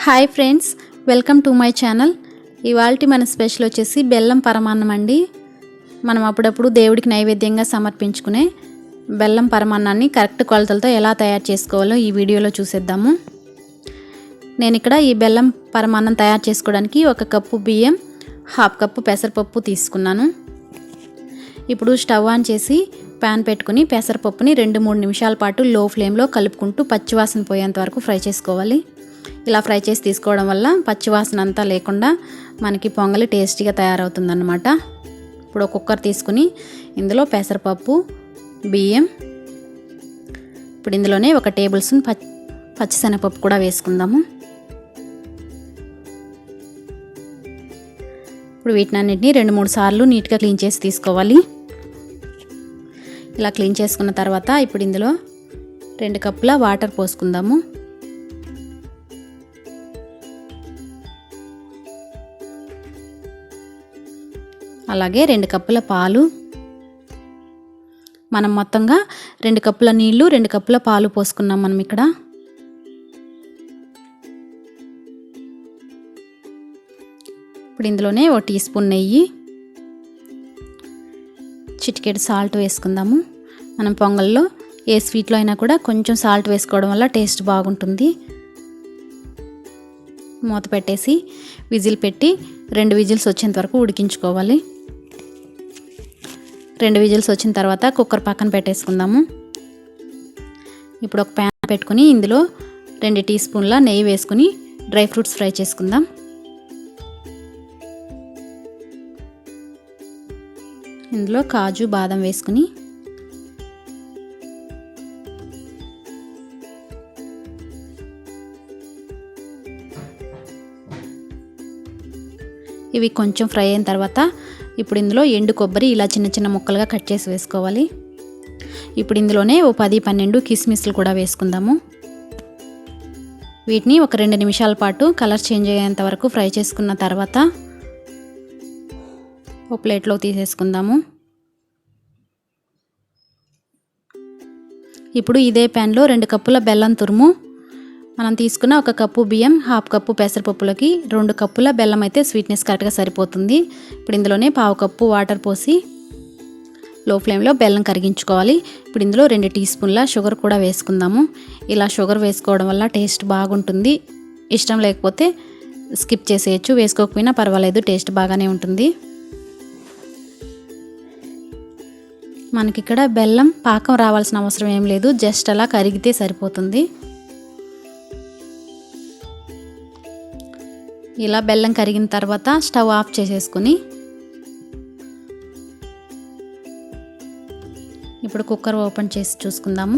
Hi friends, welcome to my channel. ఇవాల్టి మన special వచ్చేసి బెల్లం పరమాన్నం అండి. మనం అప్పుడప్పుడు దేవుడికి నైవేద్యంగా సమర్పించుకునే బెల్లం పరమాన్నాన్ని కరెక్ట్ కొలతలతో ఎలా తయారు చేసుకోవాలో ఈ వీడియోలో చూసేద్దాము. నేను ఇక్కడ ఈ బెల్లం పరమాన్నం తయారు చేసుకోవడానికి 1 కప్పు బియ్యం, 1/2 కప్పు పెసరపప్పు తీసుకున్నాను. ఇప్పుడు స్టవ్ ఆన్ చేసి ప్యాన్ పెట్టుకుని పెసరపప్పుని 2-3 నిమిషాల పాటు లో ఫ్లేమ్లో కలుపుకుంటూ పచ్చివాసన పోయేంత వరకు ఫ్రై చేసుకోవాలి. ఇలా ఫ్రై చేసి తీసుకోవడం వల్ల పచ్చివాసన అంతా లేకుండా మనకి పొంగలి టేస్టీగా తయారవుతుందన్నమాట. ఇప్పుడు ఒక కుక్కర్ తీసుకుని ఇందులో పెసరపప్పు, బియ్యం, ఇప్పుడు ఇందులోనే 1 టేబుల్ స్పూన్ పచ్చిశనగపప్పు కూడా వేసుకుందాము. ఇప్పుడు వీటినన్నిటిని 2-3 సార్లు నీట్గా క్లీన్ చేసి తీసుకోవాలి. ఇలా క్లీన్ చేసుకున్న తర్వాత ఇప్పుడు ఇందులో 2 కప్పుల వాటర్ పోసుకుందాము. అలాగే 2 కప్పుల పాలు, మనం మొత్తంగా 2 కప్పుల నీళ్లు, 2 కప్పుల పాలు పోసుకున్నాం మనం ఇక్కడ. ఇప్పుడు ఇందులోనే 1 టీ స్పూన్ నెయ్యి, చిటికెడు సాల్ట్ వేసుకుందాము. మనం పొంగల్లో ఏ స్వీట్లో అయినా కూడా కొంచెం సాల్ట్ వేసుకోవడం వల్ల టేస్ట్ బాగుంటుంది. మూత పెట్టేసి విజిల్ పెట్టి 2 విజిల్స్ వచ్చేంత వరకు ఉడికించుకోవాలి. 2 విజిల్స్ వచ్చిన తర్వాత కుక్కర్ పక్కన పెట్టేసుకుందాము. ఇప్పుడు ఒక ప్యాన్ పెట్టుకుని ఇందులో 2 టీ స్పూన్ల నెయ్యి వేసుకుని డ్రై ఫ్రూట్స్ ఫ్రై చేసుకుందాం. ఇందులో కాజు, బాదం వేసుకుని ఇవి కొంచెం ఫ్రై అయిన తర్వాత ఇప్పుడు ఇందులో ఎండు కొబ్బరి ఇలా చిన్న చిన్న ముక్కలుగా కట్ చేసి వేసుకోవాలి. ఇప్పుడు ఇందులోనే 10-12 కిస్మిస్లు కూడా వేసుకుందాము. వీటిని ఒక 2 నిమిషాల పాటు కలర్ చేంజ్ అయ్యేంత వరకు ఫ్రై చేసుకున్న తర్వాత ఒక ప్లేట్లో తీసేసుకుందాము. ఇప్పుడు ఇదే ప్యాన్లో 2 కప్పుల బెల్లం తురుము, మనం తీసుకున్న 1 కప్పు బియ్యం, 1/2 కప్పు పెసరపప్పులకి 2 కప్పుల బెల్లం అయితే స్వీట్నెస్ కరెక్ట్గా సరిపోతుంది. ఇప్పుడు ఇందులోనే 1/2 కప్పు వాటర్ పోసి లో ఫ్లేమ్లో బెల్లం కరిగించుకోవాలి. ఇప్పుడు ఇందులో 2 టీ స్పూన్ల షుగర్ కూడా వేసుకుందాము. ఇలా షుగర్ వేసుకోవడం వల్ల టేస్ట్ బాగుంటుంది. ఇష్టం లేకపోతే స్కిప్ చేసేయచ్చు, వేసుకోకపోయినా పర్వాలేదు, టేస్ట్ బాగానే ఉంటుంది. మనకి ఇక్కడ బెల్లం పాకం రావాల్సిన అవసరం ఏం లేదు, జస్ట్ అలా కరిగితే సరిపోతుంది. ఇలా బెల్లం కరిగిన తర్వాత స్టవ్ ఆఫ్ చేసేసుకుని ఇప్పుడు కుక్కర్ ఓపెన్ చేసి చూసుకుందాము.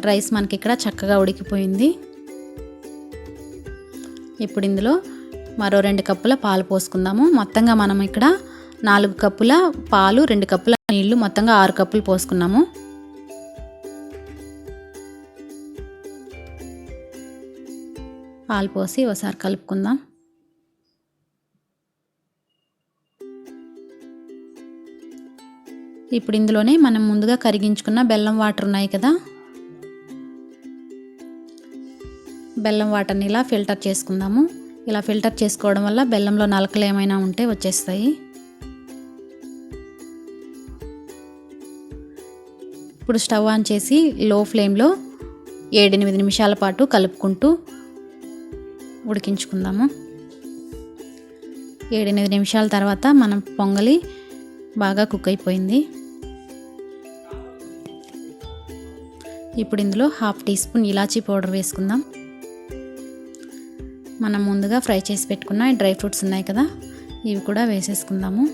రైస్ మనకి ఇక్కడ చక్కగా ఉడికిపోయింది. ఇప్పుడు ఇందులో మరో 2 కప్పుల పాలు పోసుకుందాము. మొత్తంగా మనం ఇక్కడ 4 కప్పుల పాలు, 2 కప్పుల నీళ్లు, మొత్తంగా 6 కప్పులు పోసుకున్నాము. పాలు పోసి ఒకసారి కలుపుకుందాం. ఇప్పుడు ఇందులోనే మనం ముందుగా కరిగించుకున్న బెల్లం వాటర్ ఉన్నాయి కదా, బెల్లం వాటర్ని ఇలా ఫిల్టర్ చేసుకుందాము. ఇలా ఫిల్టర్ చేసుకోవడం వల్ల బెల్లంలో నలకలు ఏమైనా ఉంటే వచ్చేస్తాయి. ఇప్పుడు స్టవ్ ఆన్ చేసి లో ఫ్లేమ్లో 7-8 నిమిషాల పాటు కలుపుకుంటూ ఉడికించుకుందాము. 7-8 నిమిషాల తర్వాత మనం పొంగలి బాగా కుక్ అయిపోయింది. ఇప్పుడు ఇందులో 1/2 టీ స్పూన్ ఇలాచీ పౌడర్ వేసుకుందాం. మనం ముందుగా ఫ్రై చేసి పెట్టుకున్న డ్రై ఫ్రూట్స్ ఉన్నాయి కదా, ఇవి కూడా వేసేసుకుందాము.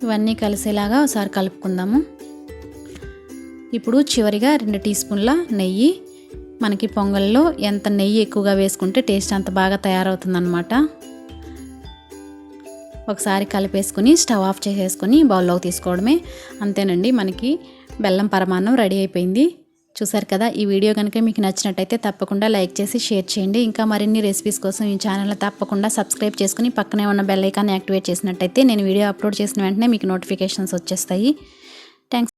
ఇవన్నీ కలిసేలాగా ఒకసారి కలుపుకుందాము. ఇప్పుడు చివరిగా 2 టీ స్పూన్ల నెయ్యి. మనకి పొంగల్లో ఎంత నెయ్యి ఎక్కువగా వేసుకుంటే టేస్ట్ అంత బాగా తయారవుతుందన్నమాట. ఒకసారి కలిపేసుకుని స్టవ్ ఆఫ్ చేసేసుకొని బౌల్లోకి తీసుకోవడమే. అంతేనండి, మనకి బెల్లం పరమాన్నం రెడీ అయిపోయింది. చూసారు కదా, ఈ వీడియో కనుక మీకు నచ్చినట్టయితే తప్పకుండా లైక్ చేసి షేర్ చేయండి. ఇంకా మరిన్ని రెసిపీస్ కోసం ఈ ఛానల్ని తప్పకుండా సబ్స్క్రైబ్ చేసుకుని పక్కనే ఉన్న బెల్ ఐకాన్ యాక్టివేట్ చేసినట్టయితే నేను వీడియో అప్లోడ్ చేసిన వెంటనే మీకు నోటిఫికేషన్స్ వచ్చేస్తాయి. థ్యాంక్స్.